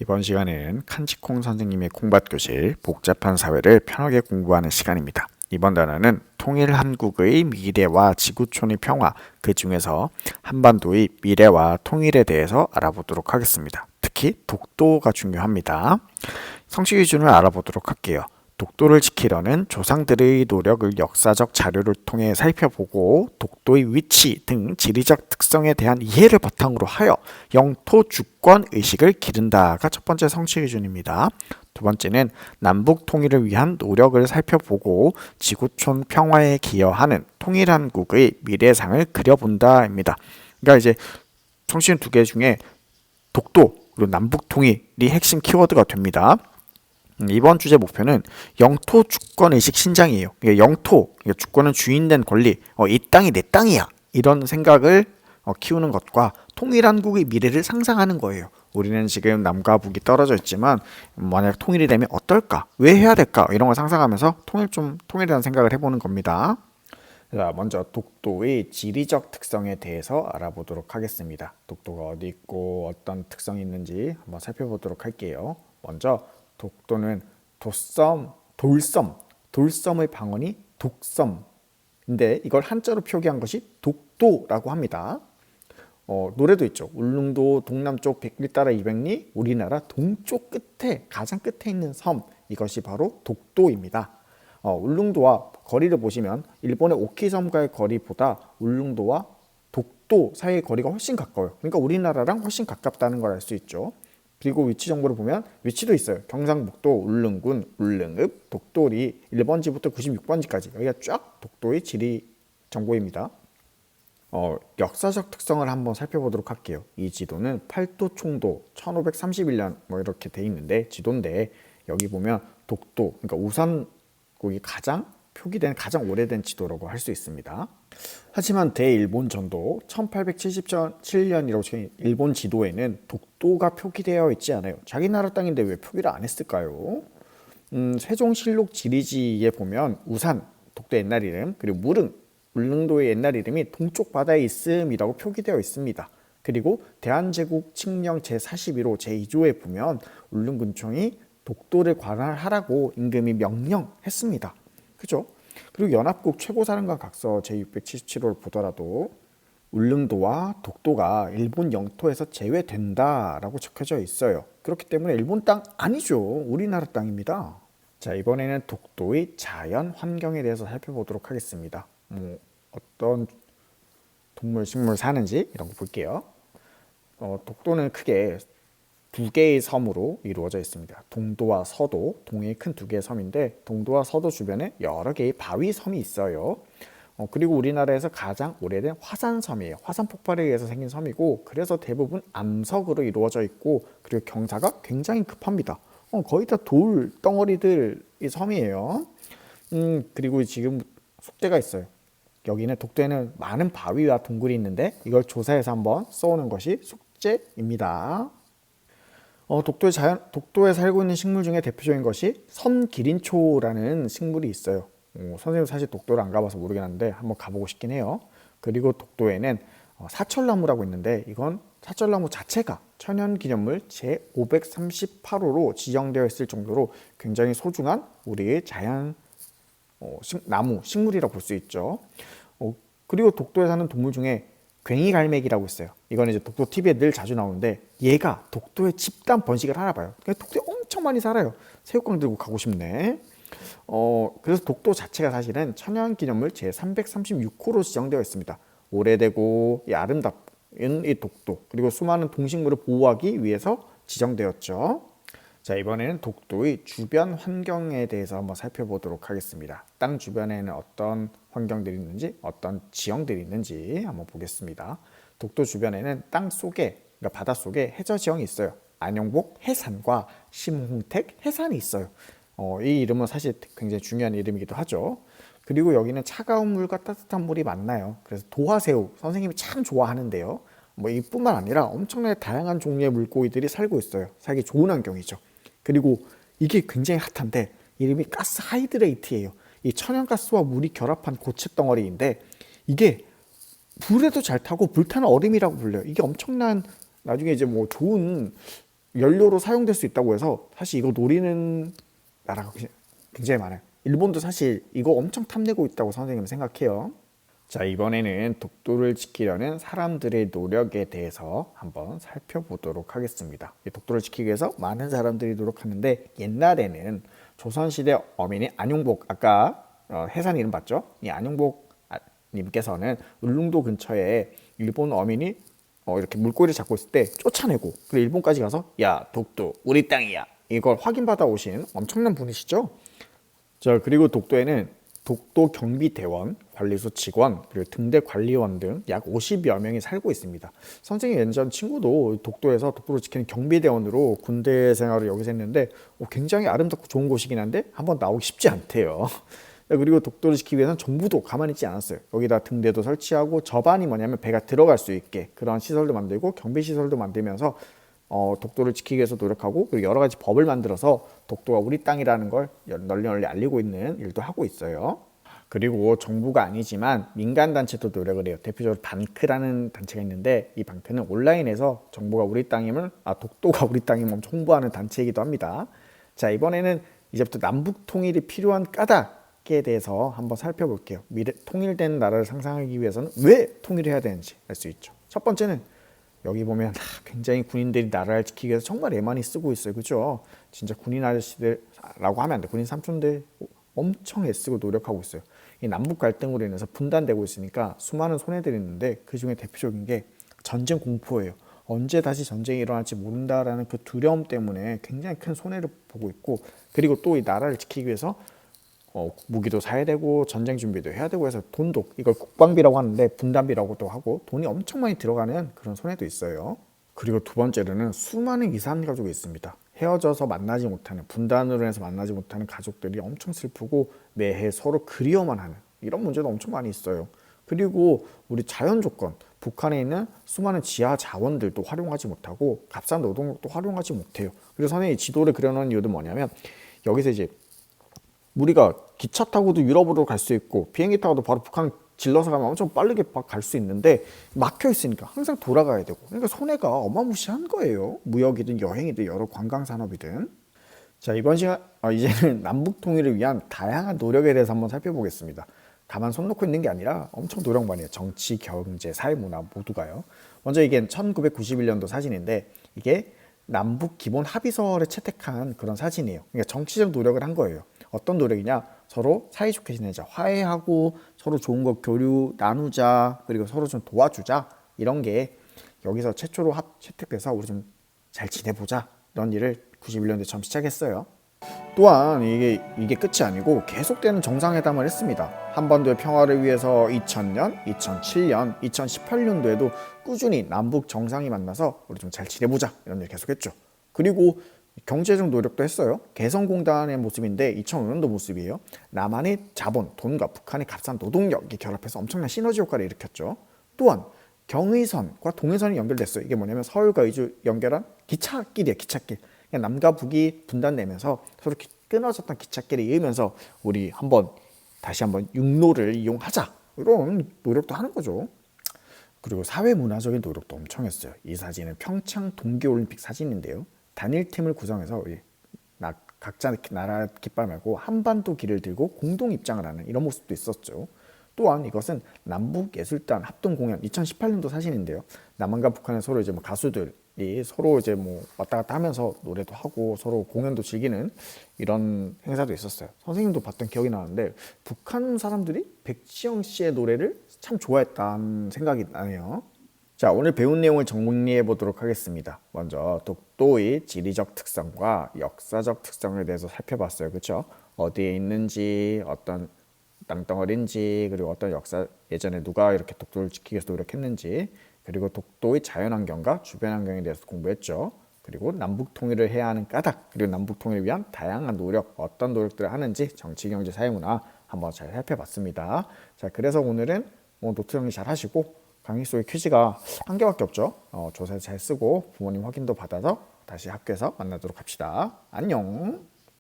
이번 시간은 칸치콩 선생님의 콩밭교실 복잡한 사회를 편하게 공부하는 시간입니다. 이번 단어는 통일 한국의 미래와 지구촌의 평화, 그 중에서 한반도의 미래와 통일에 대해서 알아보도록 하겠습니다. 특히 독도가 중요합니다. 성취 기준을 알아보도록 할게요. 독도를 지키려는 조상들의 노력을 역사적 자료를 통해 살펴보고 독도의 위치 등 지리적 특성에 대한 이해를 바탕으로 하여 영토 주권 의식을 기른다가 첫 번째 성취 기준입니다. 두 번째는 남북 통일을 위한 노력을 살펴보고 지구촌 평화에 기여하는 통일한국의 미래상을 그려본다입니다. 그러니까 이제 성취 기준 두 개 중에 독도 그리고 남북 통일이 핵심 키워드가 됩니다. 이번 주제 목표는 영토 주권 의식 신장이에요. 영토, 주권은 주인된 권리, 이 땅이 내 땅이야. 이런 생각을 키우는 것과 통일한국의 미래를 상상하는 거예요. 우리는 지금 남과 북이 떨어져 있지만 만약 통일이 되면 어떨까? 왜 해야 될까? 이런 걸 상상하면서 통일이라는 생각을 해보는 겁니다. 자, 먼저 독도의 지리적 특성에 대해서 알아보도록 하겠습니다. 독도가 어디 있고 어떤 특성이 있는지 한번 살펴보도록 할게요. 먼저 독도는 돌섬의 방언이 독섬인데 이걸 한자로 표기한 것이 독도라고 합니다. 노래도 있죠. 울릉도 동남쪽 100리 따라 200리, 우리나라 동쪽 끝에 가장 끝에 있는 섬, 이것이 바로 독도입니다. 울릉도와 거리를 보시면 일본의 오키섬과의 거리보다 울릉도와 독도 사이의 거리가 훨씬 가까워요. 그러니까 우리나라랑 훨씬 가깝다는 걸 알 수 있죠. 그리고 위치 정보를 보면 위치도 있어요. 경상북도 울릉군, 울릉읍, 독도리 1번지부터 96번지까지 여기가 쫙 독도의 지리 정보입니다. 역사적 특성을 한번 살펴보도록 할게요. 이 지도는 팔도 총도 1531년 뭐 이렇게 돼 있는데 지도인데 여기 보면 독도, 그러니까 우산국이 가장 표기된 가장 오래된 지도라고 할 수 있습니다. 하지만 대일본 전도 1877년이라고 일본 지도에는 독도가 표기되어 있지 않아요. 자기 나라 땅인데 왜 표기를 안 했을까요? 세종실록 지리지에 보면 우산, 독도 옛날 이름, 그리고 무릉, 울릉도의 옛날 이름이 동쪽 바다에 있음이라고 표기되어 있습니다. 그리고 대한제국 칙령 제41호 제2조에 보면 울릉군청이 독도를 관할하라고 임금이 명령했습니다. 그죠? 그리고 연합국 최고사령관 각서 제677호를 보더라도 울릉도와 독도가 일본 영토에서 제외된다라고 적혀져 있어요. 그렇기 때문에 일본 땅 아니죠. 우리나라 땅입니다. 자, 이번에는 독도의 자연 환경에 대해서 살펴보도록 하겠습니다. 어떤 동물, 식물 사는지 이런 거 볼게요. 독도는 크게 두 개의 섬으로 이루어져 있습니다. 동도와 서도, 동해의 큰 두 개의 섬인데 동도와 서도 주변에 여러 개의 바위 섬이 있어요. 그리고 우리나라에서 가장 오래된 화산섬이에요. 화산 폭발에 의해서 생긴 섬이고 그래서 대부분 암석으로 이루어져 있고 그리고 경사가 굉장히 급합니다. 거의 다 돌 덩어리들이 섬이에요. 그리고 지금 숙제가 있어요. 여기는 독도에는 많은 바위와 동굴이 있는데 이걸 조사해서 한번 써오는 것이 숙제입니다. 독도에 살고 있는 식물 중에 대표적인 것이 선기린초라는 식물이 있어요. 선생님 사실 독도를 안 가봐서 모르겠는데 한번 가보고 싶긴 해요. 그리고 독도에는 사철나무라고 있는데 이건 사철나무 자체가 천연기념물 제538호로 지정되어 있을 정도로 굉장히 소중한 우리의 자연 나무, 식물이라고 볼 수 있죠. 그리고 독도에 사는 동물 중에 괭이갈매기라고 있어요. 이거는 이제 독도 TV에 늘 자주 나오는데 얘가 독도의 집단 번식을 하나 봐요. 그러니까 독도에 엄청 많이 살아요. 새우깡 들고 가고 싶네. 그래서 독도 자체가 사실은 천연기념물 제336호로 지정되어 있습니다. 오래되고 아름답은 이 독도 그리고 수많은 동식물을 보호하기 위해서 지정되었죠. 자, 이번에는 독도의 주변 환경에 대해서 한번 살펴보도록 하겠습니다. 땅 주변에는 어떤 환경들이 있는지 어떤 지형들이 있는지 한번 보겠습니다. 독도 주변에는 땅 속에 그러니까 바닷속에 해저 지형이 있어요. 안영복 해산과 심홍택 해산이 있어요. 이 이름은 사실 굉장히 중요한 이름이기도 하죠. 그리고 여기는 차가운 물과 따뜻한 물이 만나요. 그래서 도화새우 선생님이 참 좋아하는데요. 이뿐만 아니라 엄청나게 다양한 종류의 물고기들이 살고 있어요. 살기 좋은 환경이죠. 그리고 이게 굉장히 핫한데 이름이 가스 하이드레이트예요. 이 천연가스와 물이 결합한 고체 덩어리인데 이게 불에도 잘 타고 불타는 얼음이라고 불려요. 이게 엄청난 나중에 이제 좋은 연료로 사용될 수 있다고 해서 사실 이거 노리는 나라가 굉장히 많아요. 일본도 사실 이거 엄청 탐내고 있다고 선생님은 생각해요. 자, 이번에는 독도를 지키려는 사람들의 노력에 대해서 한번 살펴보도록 하겠습니다. 이 독도를 지키기 위해서 많은 사람들이 노력하는데, 옛날에는 조선시대 어민이 안용복, 아까 해산 이름 봤죠? 이 안용복 님께서는 울릉도 근처에 일본 어민이 이렇게 물고기를 잡고 있을 때 쫓아내고, 그리고 일본까지 가서 야, 독도 우리 땅이야, 이걸 확인받아 오신 엄청난 분이시죠. 자, 그리고 독도에는 독도 경비대원, 관리소 직원, 그리고 등대 관리원 등 약 50여 명이 살고 있습니다. 선생님 예전 친구도 독도에서 독도를 지키는 경비대원으로 군대 생활을 여기서 했는데 굉장히 아름답고 좋은 곳이긴 한데 한번 나오기 쉽지 않대요. 그리고 독도를 지키기 위해서는 정부도 가만히 있지 않았어요. 여기다 등대도 설치하고, 저반이 뭐냐면 배가 들어갈 수 있게 그런 시설도 만들고 경비시설도 만들면서 독도를 지키기 위해서 노력하고, 그리고 여러 가지 법을 만들어서 독도가 우리 땅이라는 걸 널리 알리고 있는 일도 하고 있어요. 그리고 정부가 아니지만 민간단체도 노력을 해요. 대표적으로 반크라는 단체가 있는데, 이 반크는 온라인에서 정부가 우리 땅임을, 독도가 우리 땅임을 엄청 홍보하는 단체이기도 합니다. 자, 이번에는 이제부터 남북 통일이 필요한 까닭에 대해서 한번 살펴볼게요. 통일된 나라를 상상하기 위해서는 왜 통일해야 되는지 알 수 있죠. 첫 번째는 여기 보면 굉장히 군인들이 나라를 지키기 위해서 정말 애많이 쓰고 있어요. 그죠? 진짜 군인 아저씨들라고 하면 안 돼. 군인 삼촌들 엄청 애쓰고 노력하고 있어요. 이 남북 갈등으로 인해서 분단되고 있으니까 수많은 손해들이 있는데, 그 중에 대표적인 게 전쟁 공포예요. 언제 다시 전쟁이 일어날지 모른다라는 그 두려움 때문에 굉장히 큰 손해를 보고 있고, 그리고 또 이 나라를 지키기 위해서 무기도 사야 되고 전쟁 준비도 해야 되고 해서 돈도, 이걸 국방비라고 하는데 분단비라고도 하고, 돈이 엄청 많이 들어가는 그런 손해도 있어요. 그리고 두 번째로는 수많은 이산 가족이 있습니다. 헤어져서 만나지 못하는, 분단으로 해서 만나지 못하는 가족들이 엄청 슬프고 매해 서로 그리워만 하는 이런 문제도 엄청 많이 있어요. 그리고 우리 자연 조건, 북한에 있는 수많은 지하 자원들도 활용하지 못하고 값싼 노동력도 활용하지 못해요. 그래서 선생님이 지도를 그려놓은 이유도 뭐냐면, 여기서 이제 우리가 기차 타고도 유럽으로 갈 수 있고 비행기 타고도 바로 북한 질러서 가면 엄청 빠르게 갈 수 있는데 막혀 있으니까 항상 돌아가야 되고, 그러니까 손해가 어마무시한 거예요. 무역이든 여행이든 여러 관광 산업이든. 자, 이번 시간 이제는 남북 통일을 위한 다양한 노력에 대해서 한번 살펴보겠습니다. 가만 손 놓고 있는 게 아니라 엄청 노력 많이 해요. 정치, 경제, 사회, 문화 모두가요. 먼저 이게 1991년도 사진인데, 이게 남북 기본 합의서를 채택한 그런 사진이에요. 그러니까 정치적 노력을 한 거예요. 어떤 노력이냐? 서로 사이좋게 지내자, 화해하고 서로 좋은 거 교류 나누자, 그리고 서로 좀 도와주자, 이런 게 여기서 최초로 채택돼서 우리 좀 잘 지내보자, 이런 일을 91년도에 처음 시작했어요. 또한 이게 끝이 아니고 계속되는 정상회담을 했습니다. 한반도의 평화를 위해서 2000년, 2007년, 2018년도에도 꾸준히 남북 정상이 만나서 우리 좀 잘 지내보자, 이런 일 계속했죠. 그리고 경제적 노력도 했어요. 개성공단의 모습인데 2005년도 모습이에요. 남한의 자본, 돈과 북한의 값싼 노동력이 결합해서 엄청난 시너지 효과를 일으켰죠. 또한 경의선과 동해선이 연결됐어요. 이게 뭐냐면 서울과 의주 연결한 기찻길이에요. 기찻길. 남과 북이 분단되면서 서로 끊어졌던 기찻길이 이으면서 우리 다시 한번 육로를 이용하자, 이런 노력도 하는 거죠. 그리고 사회문화적인 노력도 엄청 했어요. 이 사진은 평창 동계올림픽 사진인데요. 단일팀을 구성해서 우리 각자 나라 깃발 말고 한반도 길을 들고 공동 입장을 하는 이런 모습도 있었죠. 또한 이것은 남북예술단 합동공연 2018년도 사진인데요. 남한과 북한의 서로 이제 가수들이 서로 이제 왔다 갔다 하면서 노래도 하고 서로 공연도 즐기는 이런 행사도 있었어요. 선생님도 봤던 기억이 나는데, 북한 사람들이 백지영 씨의 노래를 참 좋아했다는 생각이 나네요. 자, 오늘 배운 내용을 정리해 보도록 하겠습니다. 먼저 독도의 지리적 특성과 역사적 특성에 대해서 살펴봤어요. 그렇죠? 어디에 있는지, 어떤 땅덩어리인지, 그리고 어떤 역사, 예전에 누가 이렇게 독도를 지키기 위해서 노력했는지, 그리고 독도의 자연환경과 주변 환경에 대해서 공부했죠. 그리고 남북 통일을 해야 하는 까닭, 그리고 남북 통일을 위한 다양한 노력, 어떤 노력들을 하는지 정치, 경제, 사회, 문화 한번 잘 살펴봤습니다. 자, 그래서 오늘은 노트 정리 잘 하시고, 강의 속에 퀴즈가 한 개밖에 없죠. 조사 잘 쓰고 부모님 확인도 받아서 다시 학교에서 만나도록 합시다. 안녕.